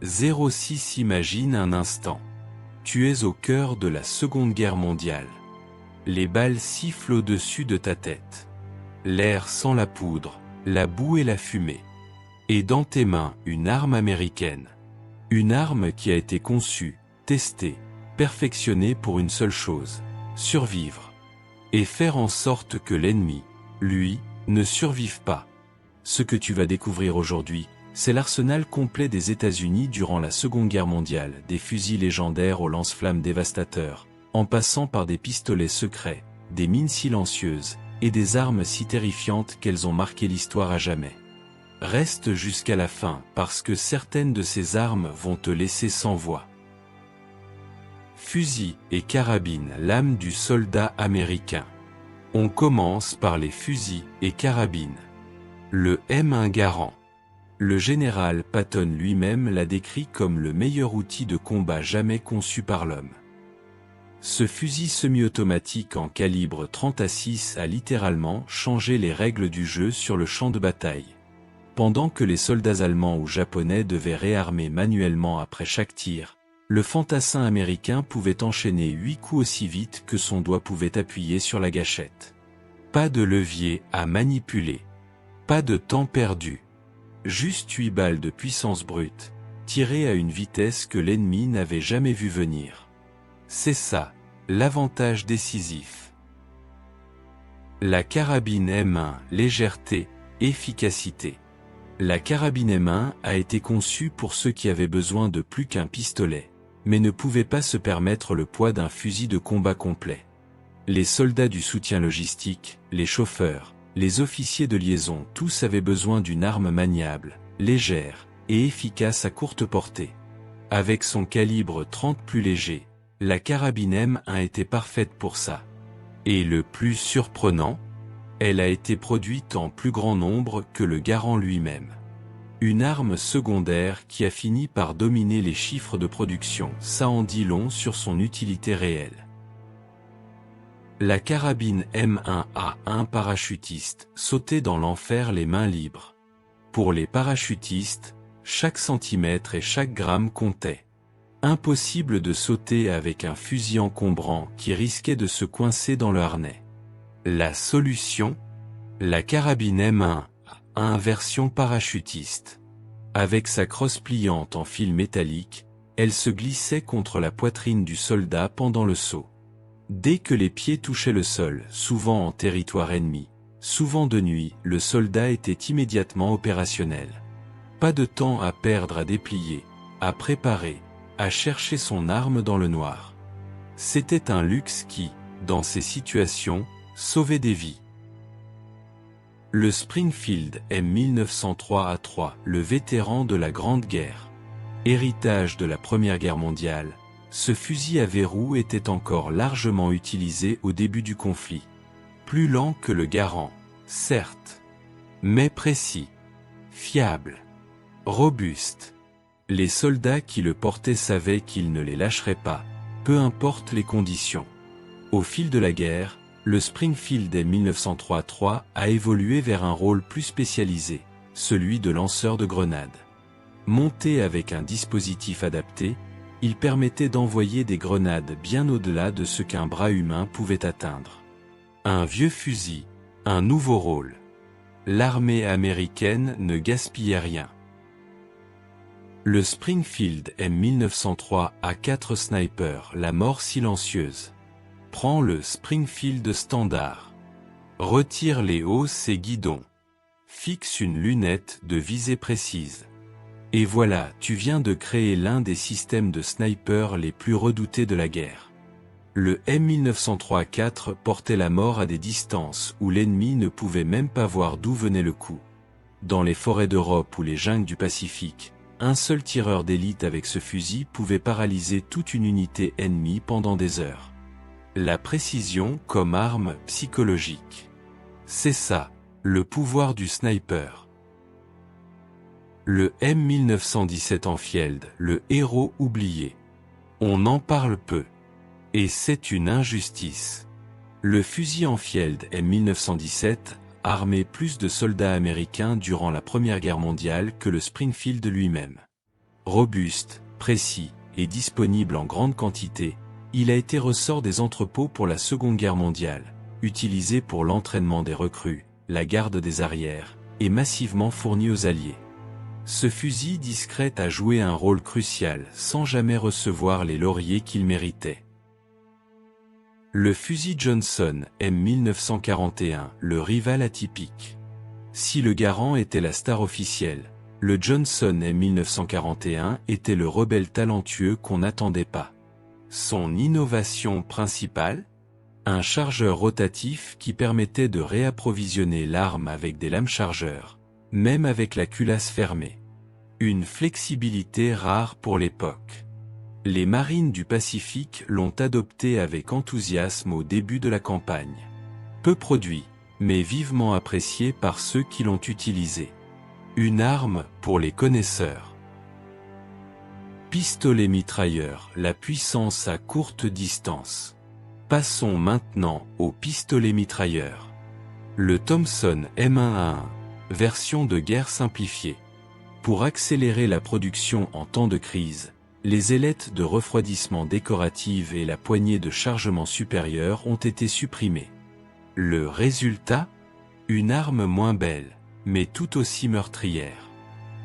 06 Imagine un instant. Tu es au cœur de la Seconde Guerre mondiale. Les balles sifflent au-dessus de ta tête. L'air sent la poudre, la boue et la fumée. Et dans tes mains, une arme américaine. Une arme qui a été conçue, testée, perfectionnée pour une seule chose, survivre. Et faire en sorte que l'ennemi, lui, ne survive pas. Ce que tu vas découvrir aujourd'hui, c'est l'arsenal complet des États-Unis durant la Seconde Guerre mondiale, des fusils légendaires aux lance-flammes dévastateurs, en passant par des pistolets secrets, des mines silencieuses, et des armes si terrifiantes qu'elles ont marqué l'histoire à jamais. Reste jusqu'à la fin parce que certaines de ces armes vont te laisser sans voix. Fusil et carabine, l'âme du soldat américain. On commence par les fusils et carabines. Le M1 Garand. Le général Patton lui-même l'a décrit comme le meilleur outil de combat jamais conçu par l'homme. Ce fusil semi-automatique en calibre 30-6 a littéralement changé les règles du jeu sur le champ de bataille. Pendant que les soldats allemands ou japonais devaient réarmer manuellement après chaque tir, le fantassin américain pouvait enchaîner 8 coups aussi vite que son doigt pouvait appuyer sur la gâchette. Pas de levier à manipuler. Pas de temps perdu. Juste 8 balles de puissance brute, tirées à une vitesse que l'ennemi n'avait jamais vu venir. C'est ça, l'avantage décisif. La carabine M1, légèreté, efficacité. La carabine M1 a été conçue pour ceux qui avaient besoin de plus qu'un pistolet, mais ne pouvaient pas se permettre le poids d'un fusil de combat complet. Les soldats du soutien logistique, les chauffeurs, les officiers de liaison, tous avaient besoin d'une arme maniable, légère et efficace à courte portée. Avec son calibre 30 plus léger, la carabine M1 était parfaite pour ça. Et le plus surprenant, elle a été produite en plus grand nombre que le Garand lui-même. Une arme secondaire qui a fini par dominer les chiffres de production, ça en dit long sur son utilité réelle. La carabine M1A1 parachutiste, sauter dans l'enfer les mains libres. Pour les parachutistes, chaque centimètre et chaque gramme comptait. Impossible de sauter avec un fusil encombrant qui risquait de se coincer dans le harnais. La solution? La carabine M1A1 version parachutiste. Avec sa crosse pliante en fil métallique, elle se glissait contre la poitrine du soldat pendant le saut. Dès que les pieds touchaient le sol, souvent en territoire ennemi, souvent de nuit, le soldat était immédiatement opérationnel. Pas de temps à perdre à déplier, à préparer, à chercher son arme dans le noir. C'était un luxe qui, dans ces situations, sauvait des vies. Le Springfield M1903A3, le vétéran de la Grande Guerre. Héritage de la Première Guerre mondiale, ce fusil à verrou était encore largement utilisé au début du conflit. Plus lent que le Garand, certes, mais précis, fiable, robuste. Les soldats qui le portaient savaient qu'ils ne les lâcheraient pas, peu importe les conditions. Au fil de la guerre, le Springfield M1903A3 a évolué vers un rôle plus spécialisé, celui de lanceur de grenades. Monté avec un dispositif adapté, il permettait d'envoyer des grenades bien au-delà de ce qu'un bras humain pouvait atteindre. Un vieux fusil, un nouveau rôle. L'armée américaine ne gaspillait rien. Le Springfield M1903A4 Sniper, la mort silencieuse. Prends le Springfield standard. Retire les hausses et guidons. Fixe une lunette de visée précise. Et voilà, tu viens de créer l'un des systèmes de sniper les plus redoutés de la guerre. Le M1903A4 portait la mort à des distances où l'ennemi ne pouvait même pas voir d'où venait le coup. Dans les forêts d'Europe ou les jungles du Pacifique, un seul tireur d'élite avec ce fusil pouvait paralyser toute une unité ennemie pendant des heures. La précision comme arme psychologique. C'est ça, le pouvoir du sniper. Le M1917 Enfield, le héros oublié. On en parle peu. Et c'est une injustice. Le fusil Enfield M1917 armait plus de soldats américains durant la Première Guerre mondiale que le Springfield lui-même. Robuste, précis et disponible en grande quantité, il a été ressort des entrepôts pour la Seconde Guerre mondiale, utilisé pour l'entraînement des recrues, la garde des arrières, et massivement fourni aux Alliés. Ce fusil discret a joué un rôle crucial sans jamais recevoir les lauriers qu'il méritait. Le fusil Johnson M1941, le rival atypique. Si le Garand était la star officielle, le Johnson M1941 était le rebelle talentueux qu'on n'attendait pas. Son innovation principale ? Un chargeur rotatif qui permettait de réapprovisionner l'arme avec des lames chargeurs, même avec la culasse fermée. Une flexibilité rare pour l'époque. Les marines du Pacifique l'ont adopté avec enthousiasme au début de la campagne. Peu produit, mais vivement apprécié par ceux qui l'ont utilisé. Une arme pour les connaisseurs. Pistolet mitrailleur, la puissance à courte distance. Passons maintenant au pistolet mitrailleur. Le Thompson M1A1, version de guerre simplifiée. Pour accélérer la production en temps de crise, les ailettes de refroidissement décoratives et la poignée de chargement supérieure ont été supprimées. Le résultat ? Une arme moins belle, mais tout aussi meurtrière.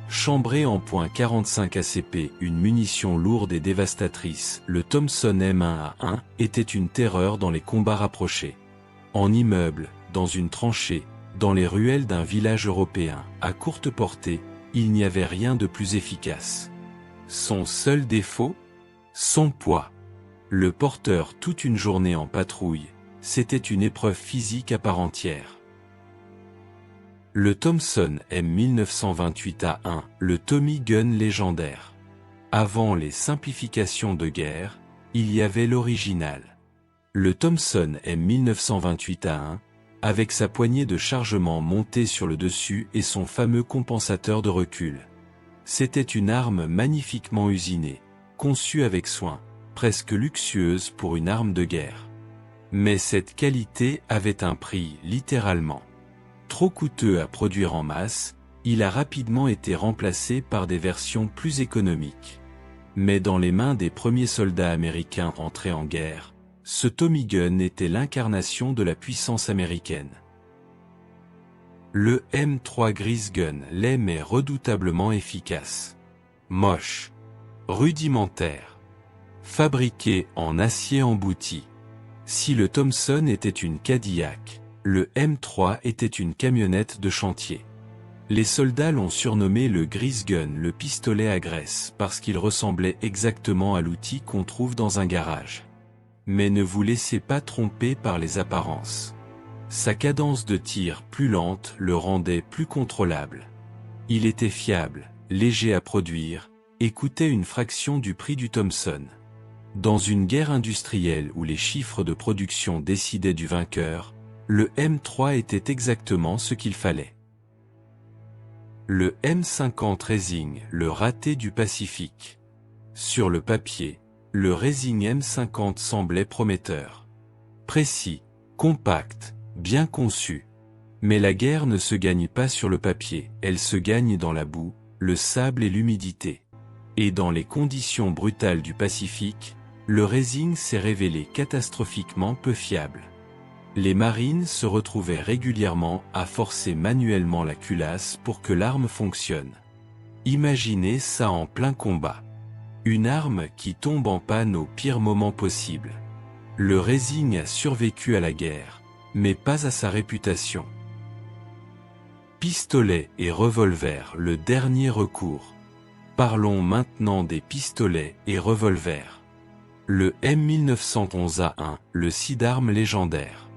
Chambré en .45 ACP, une munition lourde et dévastatrice, le Thompson M1A1 était une terreur dans les combats rapprochés. En immeuble, dans une tranchée, dans les ruelles d'un village européen, à courte portée, il n'y avait rien de plus efficace. Son seul défaut ? Son poids. Le porteur toute une journée en patrouille, c'était une épreuve physique à part entière. Le Thompson M1928A1, le Tommy Gun légendaire. Avant les simplifications de guerre, il y avait l'original. Le Thompson M1928A1, avec sa poignée de chargement montée sur le dessus et son fameux compensateur de recul. C'était une arme magnifiquement usinée, conçue avec soin, presque luxueuse pour une arme de guerre. Mais cette qualité avait un prix, littéralement. Trop coûteux à produire en masse, il a rapidement été remplacé par des versions plus économiques. Mais dans les mains des premiers soldats américains entrés en guerre, ce Tommy Gun était l'incarnation de la puissance américaine. Le M3 Gris Gun l'est mais redoutablement efficace. Moche. Rudimentaire. Fabriqué en acier embouti. Si le Thompson était une Cadillac, le M3 était une camionnette de chantier. Les soldats l'ont surnommé le Gris Gun, le pistolet à graisse, parce qu'il ressemblait exactement à l'outil qu'on trouve dans un garage. Mais ne vous laissez pas tromper par les apparences. Sa cadence de tir plus lente le rendait plus contrôlable. Il était fiable, léger à produire, et coûtait une fraction du prix du Thompson. Dans une guerre industrielle où les chiffres de production décidaient du vainqueur, le M3 était exactement ce qu'il fallait. Le M50 Racing, le raté du Pacifique. Sur le papier, le Racing M50 semblait prometteur. Précis, compact, bien conçu. Mais la guerre ne se gagne pas sur le papier, elle se gagne dans la boue, le sable et l'humidité. Et dans les conditions brutales du Pacifique, le Racing s'est révélé catastrophiquement peu fiable. Les marines se retrouvaient régulièrement à forcer manuellement la culasse pour que l'arme fonctionne. Imaginez ça en plein combat. Une arme qui tombe en panne au pire moment possible. Le Racing a survécu à la guerre, mais pas à sa réputation. Pistolet et revolver, le dernier recours. Parlons maintenant des pistolets et revolvers. Le M1911A1, le sidearme légendaire.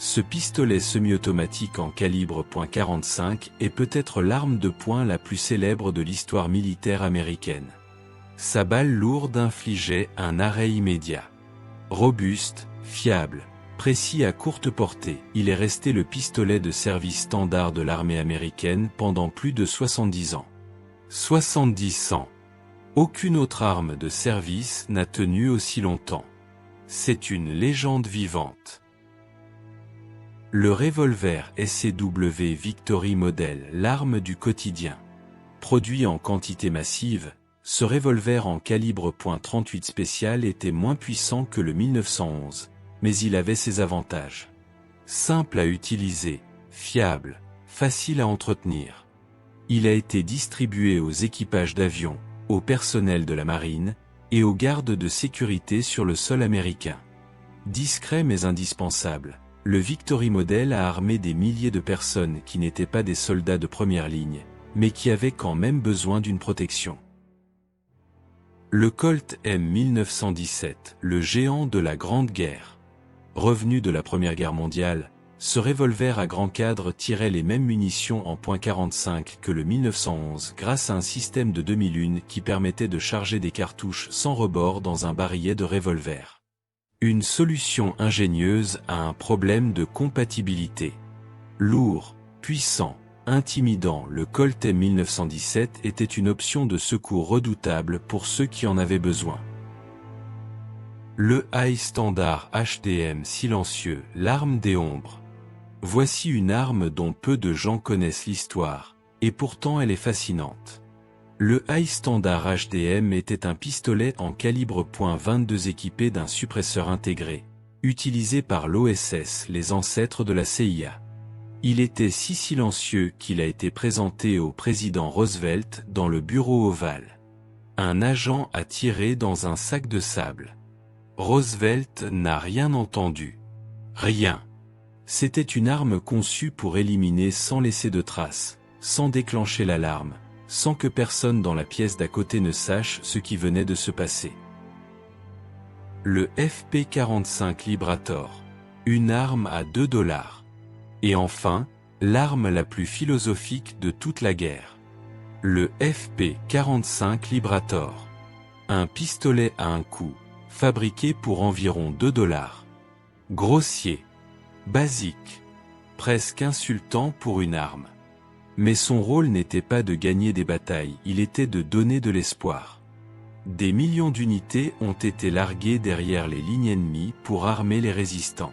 Ce pistolet semi-automatique en calibre .45 est peut-être l'arme de poing la plus célèbre de l'histoire militaire américaine. Sa balle lourde infligeait un arrêt immédiat. Robuste, fiable, précis à courte portée, il est resté le pistolet de service standard de l'armée américaine pendant plus de 70 ans. 70 ans. Aucune autre arme de service n'a tenu aussi longtemps. C'est une légende vivante. Le revolver SCW Victory Model, l'arme du quotidien. Produit en quantité massive, Ce revolver en calibre .38 spécial était moins puissant que le 1911, mais il avait ses avantages. Simple à utiliser, fiable, facile à entretenir. Il a été distribué aux équipages d'avions, au personnel de la marine, et aux gardes de sécurité sur le sol américain. Discret mais indispensable, le Victory Model a armé des milliers de personnes qui n'étaient pas des soldats de première ligne, mais qui avaient quand même besoin d'une protection. Le Colt M1917, le géant de la Grande Guerre. Revenu de la Première Guerre mondiale, ce revolver à grand cadre tirait les mêmes munitions en .45 que le 1911 grâce à un système de demi-lune qui permettait de charger des cartouches sans rebord dans un barillet de revolver. Une solution ingénieuse à un problème de compatibilité. Lourd, puissant, intimidant, le Colt M1917 était une option de secours redoutable pour ceux qui en avaient besoin. Le High Standard HDM silencieux, l'arme des ombres. Voici une arme dont peu de gens connaissent l'histoire, et pourtant elle est fascinante. Le High Standard HDM était un pistolet en calibre .22 équipé d'un suppresseur intégré, utilisé par l'OSS, les ancêtres de la CIA. Il était si silencieux qu'il a été présenté au président Roosevelt dans le bureau ovale. Un agent a tiré dans un sac de sable. Roosevelt n'a rien entendu. Rien. C'était une arme conçue pour éliminer sans laisser de traces, sans déclencher l'alarme, sans que personne dans la pièce d'à côté ne sache ce qui venait de se passer. Le FP-45 Liberator. Une arme à $2. Et enfin, l'arme la plus philosophique de toute la guerre. Le FP-45 Liberator. Un pistolet à un coup, fabriqué pour environ $2. Grossier. Basique. Presque insultant pour une arme. Mais son rôle n'était pas de gagner des batailles, il était de donner de l'espoir. Des millions d'unités ont été larguées derrière les lignes ennemies pour armer les résistants.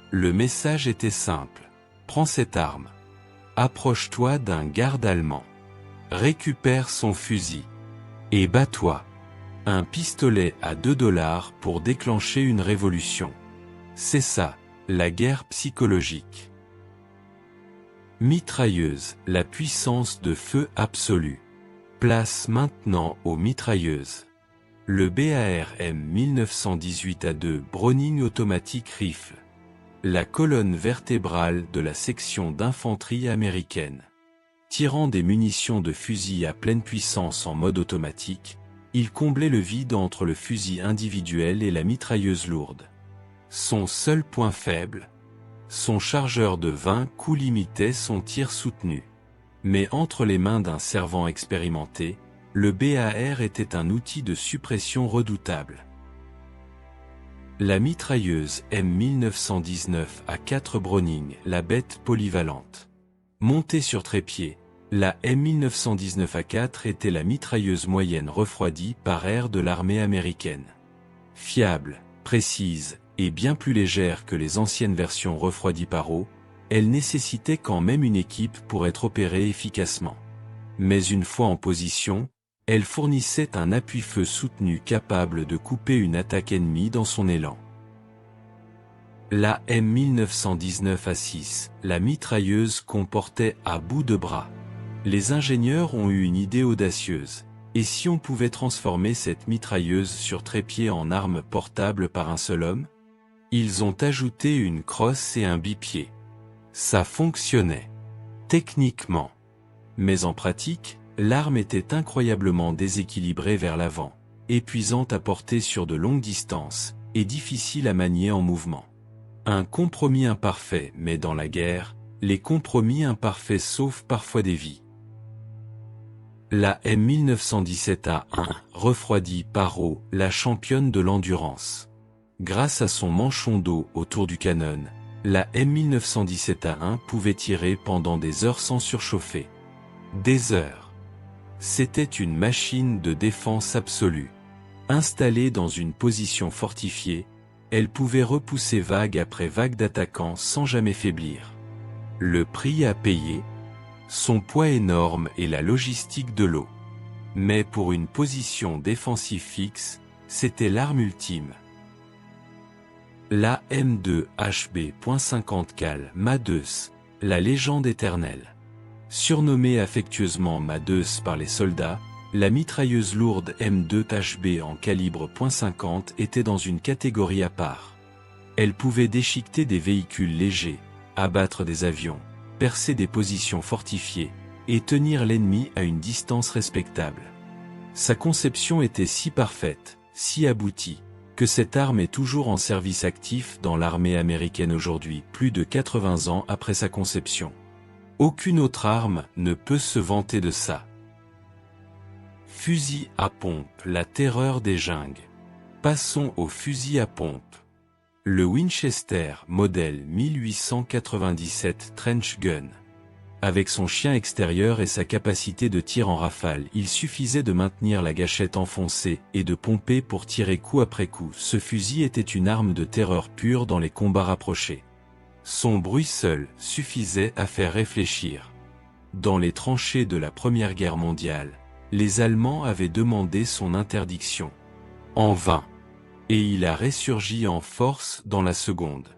Le message était simple. Prends cette arme. Approche-toi d'un garde allemand. Récupère son fusil. Et bats-toi. Un pistolet à $2 pour déclencher une révolution. C'est ça, la guerre psychologique. Mitrailleuse, la puissance de feu absolue. Place maintenant aux mitrailleuses. Le BAR-M 1918A2 Browning Automatic Rifle. La colonne vertébrale de la section d'infanterie américaine. Tirant des munitions de fusil à pleine puissance en mode automatique, il comblait le vide entre le fusil individuel et la mitrailleuse lourde. Son seul point faible, son chargeur de 20 coups limitait son tir soutenu. Mais entre les mains d'un servant expérimenté, le BAR était un outil de suppression redoutable. La mitrailleuse M1919A4 Browning, la bête polyvalente. Montée sur trépied, la M1919A4 était la mitrailleuse moyenne refroidie par air de l'armée américaine. Fiable, précise, et bien plus légère que les anciennes versions refroidies par eau, elle nécessitait quand même une équipe pour être opérée efficacement. Mais une fois en position, elle fournissait un appui-feu soutenu capable de couper une attaque ennemie dans son élan. La M1919A6, la mitrailleuse qu'on portait à bout de bras. Les ingénieurs ont eu une idée audacieuse. Et si on pouvait transformer cette mitrailleuse sur trépied en arme portable par un seul homme? Ils ont ajouté une crosse et un bipied. Ça fonctionnait. Techniquement. Mais en pratique, l'arme était incroyablement déséquilibrée vers l'avant, épuisante à porter sur de longues distances, et difficile à manier en mouvement. Un compromis imparfait, mais dans la guerre, les compromis imparfaits sauvent parfois des vies. La M1917A1, refroidie par eau, la championne de l'endurance. Grâce à son manchon d'eau autour du canon, la M1917A1 pouvait tirer pendant des heures sans surchauffer. Des heures. C'était une machine de défense absolue. Installée dans une position fortifiée, elle pouvait repousser vague après vague d'attaquants sans jamais faiblir. Le prix à payer? Son poids énorme et la logistique de l'eau. Mais pour une position défensive fixe, c'était l'arme ultime. La M2HB.50 Cal Madeus, la légende éternelle. Surnommée affectueusement Madeus par les soldats, la mitrailleuse lourde M2HB en calibre .50 était dans une catégorie à part. Elle pouvait déchiqueter des véhicules légers, abattre des avions, percer des positions fortifiées, et tenir l'ennemi à une distance respectable. Sa conception était si parfaite, si aboutie, que cette arme est toujours en service actif dans l'armée américaine aujourd'hui, plus de 80 ans après sa conception. Aucune autre arme ne peut se vanter de ça. Fusil à pompe, la terreur des jungles. Passons au fusil à pompe. Le Winchester modèle 1897 Trench Gun. Avec son chien extérieur et sa capacité de tir en rafale, il suffisait de maintenir la gâchette enfoncée et de pomper pour tirer coup après coup. Ce fusil était une arme de terreur pure dans les combats rapprochés. Son bruit seul suffisait à faire réfléchir. Dans les tranchées de la Première Guerre mondiale, les Allemands avaient demandé son interdiction. En vain. Et il a ressurgi en force dans la seconde.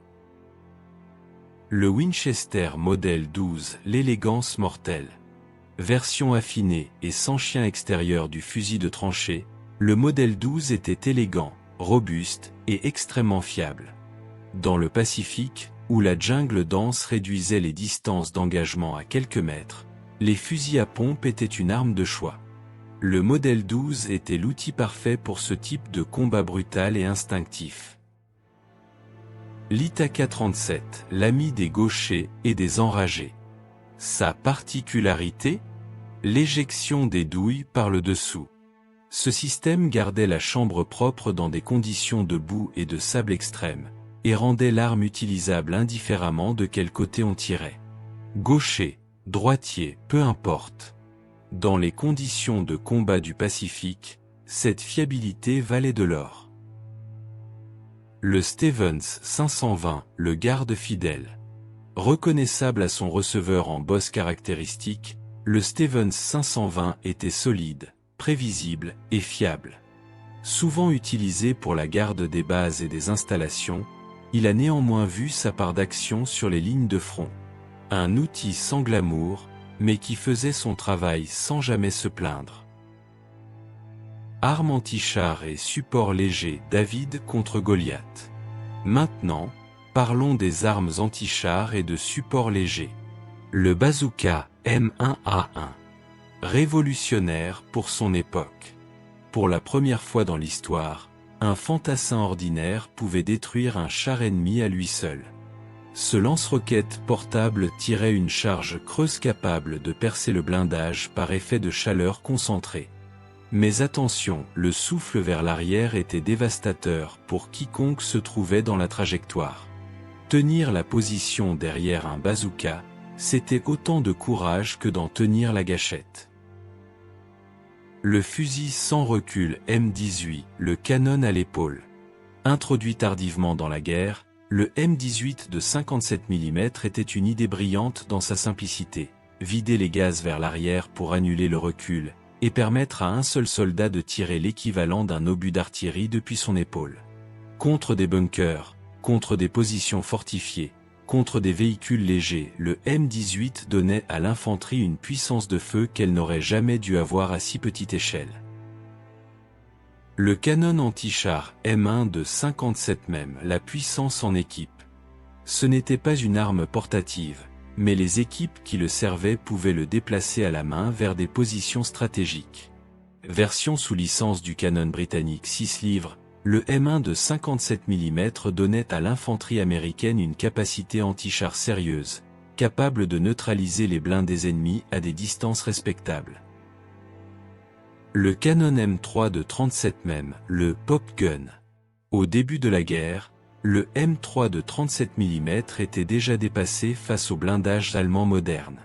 Le Winchester modèle 12, l'élégance mortelle. Version affinée et sans chien extérieur du fusil de tranchée, le modèle 12 était élégant, robuste et extrêmement fiable. Dans le Pacifique, où la jungle dense réduisait les distances d'engagement à quelques mètres, les fusils à pompe étaient une arme de choix. Le modèle 12 était l'outil parfait pour ce type de combat brutal et instinctif. L'Itaka 37, l'ami des gauchers et des enragés. Sa particularité? L'éjection des douilles par le dessous. Ce système gardait la chambre propre dans des conditions de boue et de sable extrêmes, et rendait l'arme utilisable indifféremment de quel côté on tirait. Gaucher, droitier, peu importe. Dans les conditions de combat du Pacifique, cette fiabilité valait de l'or. Le Stevens 520, le garde fidèle. Reconnaissable à son receveur en bosse caractéristique, le Stevens 520 était solide, prévisible et fiable. Souvent utilisé pour la garde des bases et des installations, il a néanmoins vu sa part d'action sur les lignes de front. Un outil sans glamour, mais qui faisait son travail sans jamais se plaindre. Arme anti-char et support léger, David contre Goliath. Maintenant, parlons des armes anti-char et de support léger. Le bazooka M1A1. Révolutionnaire pour son époque. Pour la première fois dans l'histoire, un fantassin ordinaire pouvait détruire un char ennemi à lui seul. Ce lance-roquette portable tirait une charge creuse capable de percer le blindage par effet de chaleur concentrée. Mais attention, le souffle vers l'arrière était dévastateur pour quiconque se trouvait dans la trajectoire. Tenir la position derrière un bazooka, c'était autant de courage que d'en tenir la gâchette. Le fusil sans recul M18, le canon à l'épaule. Introduit tardivement dans la guerre, le M18 de 57 mm était une idée brillante dans sa simplicité, vider les gaz vers l'arrière pour annuler le recul, et permettre à un seul soldat de tirer l'équivalent d'un obus d'artillerie depuis son épaule. Contre des bunkers, contre des positions fortifiées, contre des véhicules légers, le M18 donnait à l'infanterie une puissance de feu qu'elle n'aurait jamais dû avoir à si petite échelle. Le canon anti-char M1 de 57 mm, la puissance en équipe. Ce n'était pas une arme portative, mais les équipes qui le servaient pouvaient le déplacer à la main vers des positions stratégiques. Version sous licence du canon britannique 6 livres, le M1 de 57 mm donnait à l'infanterie américaine une capacité anti-char sérieuse, capable de neutraliser les blindés ennemis à des distances respectables. Le canon M3 de 37 mm, le Pop Gun. Au début de la guerre, le M3 de 37 mm était déjà dépassé face au blindage allemand moderne.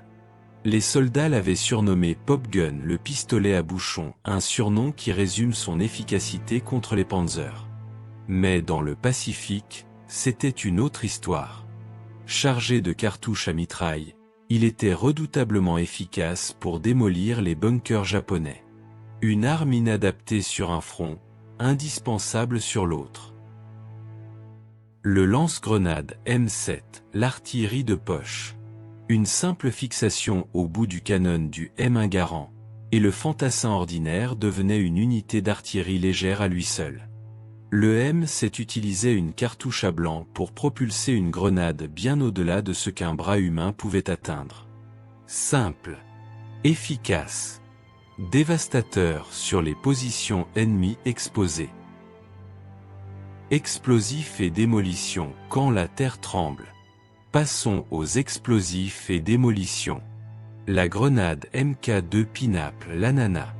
Les soldats l'avaient surnommé Pop Gun, le pistolet à bouchon, un surnom qui résume son efficacité contre les Panzers. Mais dans le Pacifique, c'était une autre histoire. Chargé de cartouches à mitraille, il était redoutablement efficace pour démolir les bunkers japonais. Une arme inadaptée sur un front, indispensable sur l'autre. Le lance-grenade M7, l'artillerie de poche. Une simple fixation au bout du canon du M1 Garand, et le fantassin ordinaire devenait une unité d'artillerie légère à lui seul. Le M7 utilisait une cartouche à blanc pour propulser une grenade bien au-delà de ce qu'un bras humain pouvait atteindre. Simple, efficace, dévastateur sur les positions ennemies exposées. Explosifs et démolition quand la terre tremble. Passons aux explosifs et démolition. La grenade MK2 Pinaple l'ananas.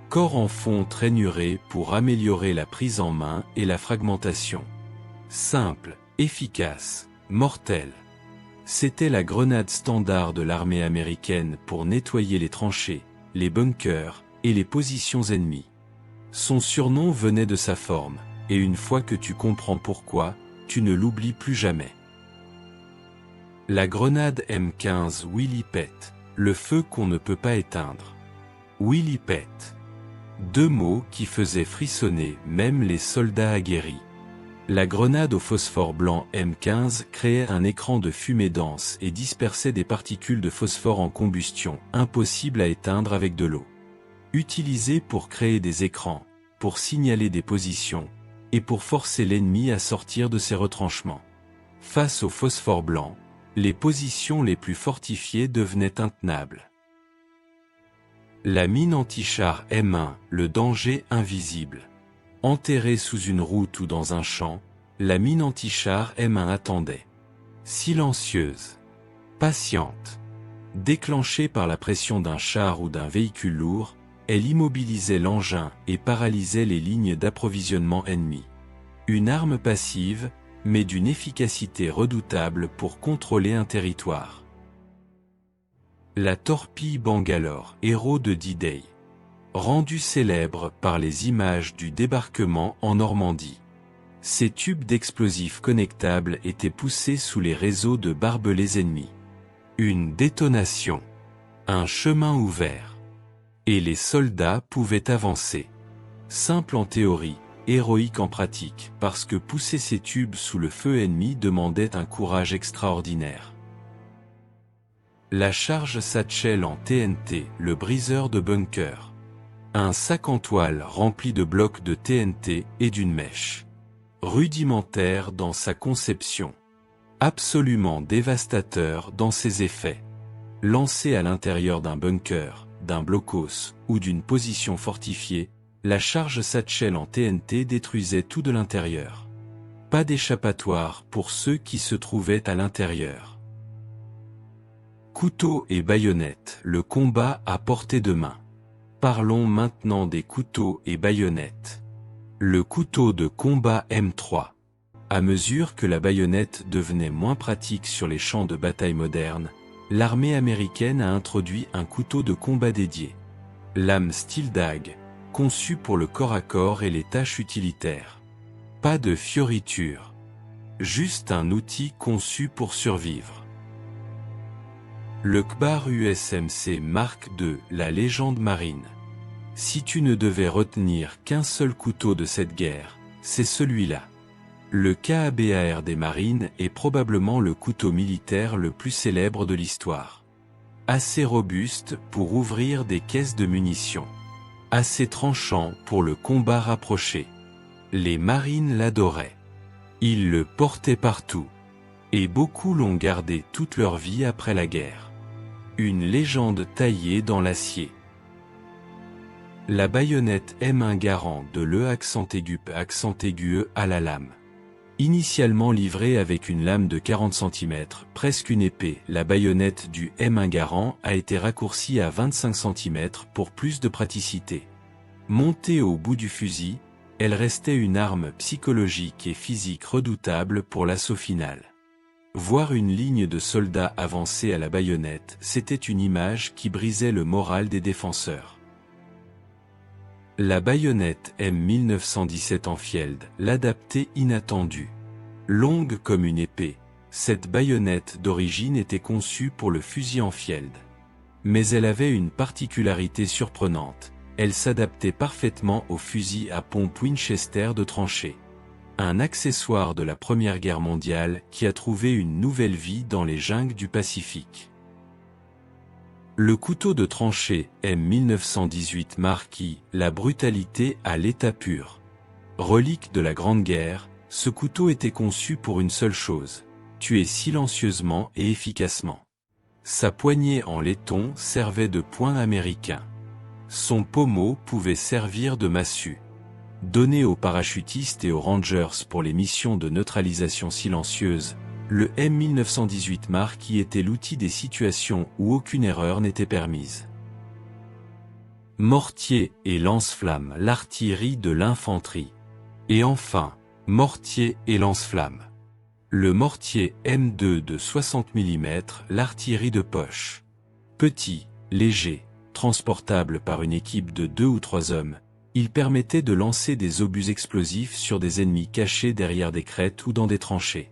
Corps en fonte rainuré pour améliorer la prise en main et la fragmentation. Simple, efficace, mortelle. C'était la grenade standard de l'armée américaine pour nettoyer les tranchées, les bunkers et les positions ennemies. Son surnom venait de sa forme, et une fois que tu comprends pourquoi, tu ne l'oublies plus jamais. La grenade M15 Willy Pet, le feu qu'on ne peut pas éteindre. Willy Pet. Deux mots qui faisaient frissonner même les soldats aguerris. La grenade au phosphore blanc M15 créait un écran de fumée dense et dispersait des particules de phosphore en combustion, impossibles à éteindre avec de l'eau. Utilisée pour créer des écrans, pour signaler des positions, et pour forcer l'ennemi à sortir de ses retranchements. Face au phosphore blanc, les positions les plus fortifiées devenaient intenables. La mine anti-char M1, le danger invisible. Enterrée sous une route ou dans un champ, la mine anti-char M1 attendait. Silencieuse. Patiente. Déclenchée par la pression d'un char ou d'un véhicule lourd, elle immobilisait l'engin et paralysait les lignes d'approvisionnement ennemies. Une arme passive, mais d'une efficacité redoutable pour contrôler un territoire. La torpille Bangalore, héros de D-Day. Rendue célèbre par les images du débarquement en Normandie. Ces tubes d'explosifs connectables étaient poussés sous les réseaux de barbelés ennemis. Une détonation. Un chemin ouvert. Et les soldats pouvaient avancer. Simple en théorie, héroïque en pratique, parce que pousser ces tubes sous le feu ennemi demandait un courage extraordinaire. La charge Satchel en TNT, le briseur de bunker. Un sac en toile rempli de blocs de TNT et d'une mèche. Rudimentaire dans sa conception. Absolument dévastateur dans ses effets. Lancé à l'intérieur d'un bunker, d'un blocos ou d'une position fortifiée, la charge Satchel en TNT détruisait tout de l'intérieur. Pas d'échappatoire pour ceux qui se trouvaient à l'intérieur. Couteau et baïonnette, le combat à portée de main. Parlons maintenant des couteaux et baïonnettes. Le couteau de combat M3. À mesure que la baïonnette devenait moins pratique sur les champs de bataille modernes, l'armée américaine a introduit un couteau de combat dédié. Lame Steel Dag, conçu pour le corps à corps et les tâches utilitaires. Pas de fioritures. Juste un outil conçu pour survivre. Le Kbar USMC Mark II, la légende marine. Si tu ne devais retenir qu'un seul couteau de cette guerre, c'est celui-là. Le KABAR des marines est probablement le couteau militaire le plus célèbre de l'histoire. Assez robuste pour ouvrir des caisses de munitions. Assez tranchant pour le combat rapproché. Les marines l'adoraient. Ils le portaient partout. Et beaucoup l'ont gardé toute leur vie après la guerre. Une légende taillée dans l'acier. La baïonnette M1 Garand de l'E accent aigu E à la lame. Initialement livrée avec une lame de 40 cm, presque une épée, la baïonnette du M1 Garand a été raccourcie à 25 cm pour plus de praticité. Montée au bout du fusil, elle restait une arme psychologique et physique redoutable pour l'assaut final. Voir une ligne de soldats avancer à la baïonnette, c'était une image qui brisait le moral des défenseurs. La baïonnette M1917 Enfield, l'adapté inattendu. Longue comme une épée, cette baïonnette d'origine était conçue pour le fusil Enfield. Mais elle avait une particularité surprenante, elle s'adaptait parfaitement aux fusils à pompe Winchester de tranchée. Un accessoire de la Première Guerre mondiale qui a trouvé une nouvelle vie dans les jungles du Pacifique. Le couteau de tranchée M1918 marquit la brutalité à l'état pur. Relique de la Grande Guerre, ce couteau était conçu pour une seule chose, tuer silencieusement et efficacement. Sa poignée en laiton servait de poing américain. Son pommeau pouvait servir de massue. Donné aux parachutistes et aux Rangers pour les missions de neutralisation silencieuse, le M1918 marquis était l'outil des situations où aucune erreur n'était permise. Mortier et lance-flammes, l'artillerie de l'infanterie. Et enfin, mortier et lance-flammes. Le mortier M2 de 60 mm, l'artillerie de poche. Petit, léger, transportable par une équipe de 2 ou 3 hommes, il permettait de lancer des obus explosifs sur des ennemis cachés derrière des crêtes ou dans des tranchées.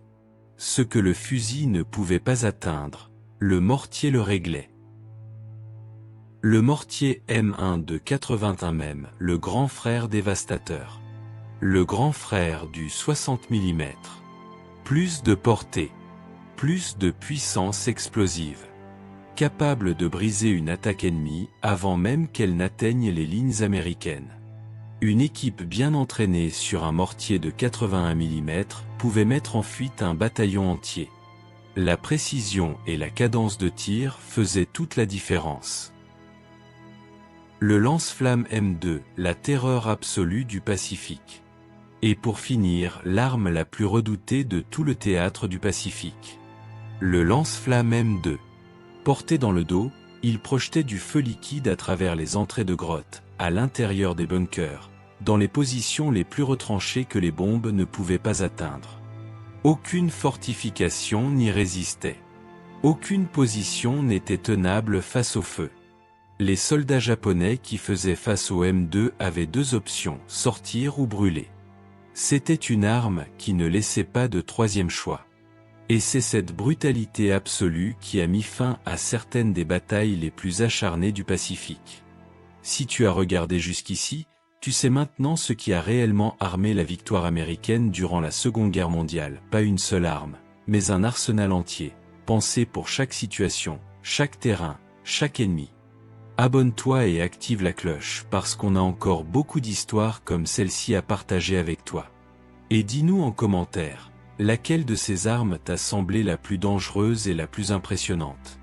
Ce que le fusil ne pouvait pas atteindre, le mortier le réglait. Le mortier M1 de 81 mm, le grand frère dévastateur. Le grand frère du 60 mm. Plus de portée. Plus de puissance explosive. Capable de briser une attaque ennemie avant même qu'elle n'atteigne les lignes américaines. Une équipe bien entraînée sur un mortier de 81 mm pouvait mettre en fuite un bataillon entier. La précision et la cadence de tir faisaient toute la différence. Le lance-flamme M2, la terreur absolue du Pacifique. Et pour finir, l'arme la plus redoutée de tout le théâtre du Pacifique. Le lance-flamme M2. Porté dans le dos, il projetait du feu liquide à travers les entrées de grottes, à l'intérieur des bunkers, dans les positions les plus retranchées que les bombes ne pouvaient pas atteindre. Aucune fortification n'y résistait. Aucune position n'était tenable face au feu. Les soldats japonais qui faisaient face au M2 avaient 2 options, sortir ou brûler. C'était une arme qui ne laissait pas de troisième choix. Et c'est cette brutalité absolue qui a mis fin à certaines des batailles les plus acharnées du Pacifique. Si tu as regardé jusqu'ici, tu sais maintenant ce qui a réellement armé la victoire américaine durant la Seconde Guerre mondiale. Pas une seule arme, mais un arsenal entier, pensé pour chaque situation, chaque terrain, chaque ennemi. Abonne-toi et active la cloche parce qu'on a encore beaucoup d'histoires comme celle-ci à partager avec toi. Et dis-nous en commentaire, laquelle de ces armes t'a semblé la plus dangereuse et la plus impressionnante ?